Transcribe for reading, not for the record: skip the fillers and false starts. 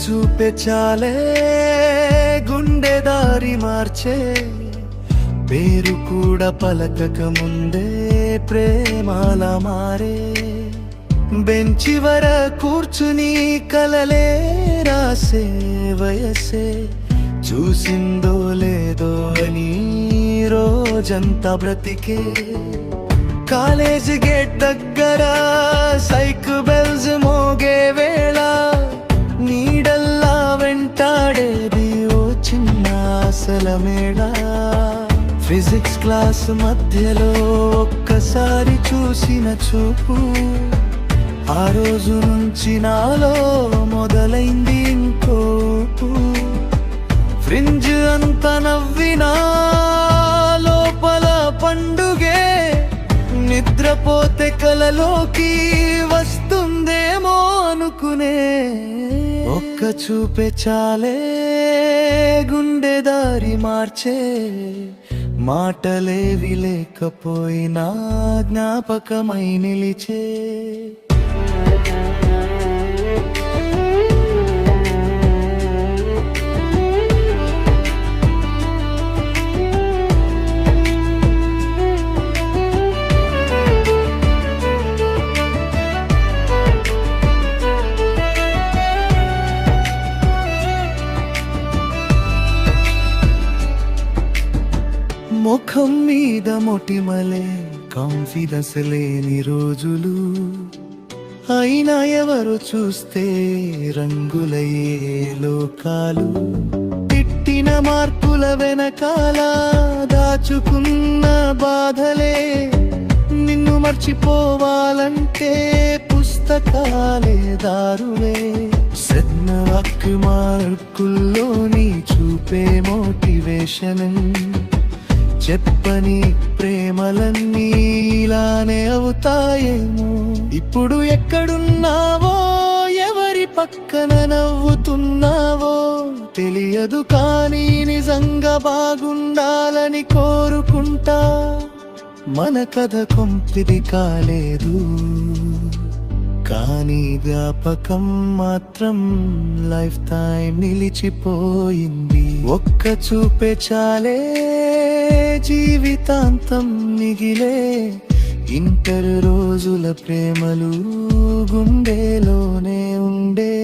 చూపే చాలే గుండె దారి మార్చే, పేరు కూడా పలకక ముందే ప్రేమాల మారే. బెంచి వర కూర్చుని కలలే రాసే వయసే, చూసిందో లేదో అని రోజంతా బ్రతికే. కాలేజ్ గేట్ దగ్గర సైకిల్ బెల్స్ మోగే వేళ, నీడల్లా వెంటాడేది ఓ చిన్న ఆశల మేడ. ఫిజిక్స్ క్లాస్ మధ్యలో ఒక్కసారి చూసిన చూపు, ఆ రోజు నుంచి నాలో మొదలైంది ఇంకో ఊపు. ఫ్రింజ్ అంత నవ్వినా లోపల పండుగే, నిద్రపోతే కలలోకి వస్తుందేమో అనుకునే. ఒక్క చూపే చాలే గుండె దారి మార్చే, మాటలేవి లేకపోయినా జ్ఞాపకమై నిలిచే. ముఖం మీద మొటిమలే, కాన్ఫిడెన్స్ లేని రోజులు, అయినా ఎవరు చూస్తే రంగులయ్యే లోకాలు. తిట్టిన మార్కుల వెనకాల దాచుకున్న బాధలే, నిన్ను మర్చిపోవాలంటే పుస్తకాలే దారులే. సన్న వాక్ మార్కుల్లోని చూపే మోటివేషన్, చెప్పని ప్రేమలన్నీ ఇలానే అవుతాయేమో. ఇప్పుడు ఎక్కడున్నావో, ఎవరి పక్కన నవ్వుతున్నావో తెలియదు, కానీ నిజంగా బాగుండాలని కోరుకుంటా. మన కథ కొంపిది కాలేదు, కానీ జ్ఞాపకం మాత్రం లైఫ్ టైం నిలిచిపోయింది. ఒక్క చూపే చాలే జీవితాంతం మిగిలే, ఇంటర్ రోజుల ప్రేమలు గుండెలోనే ఉండే.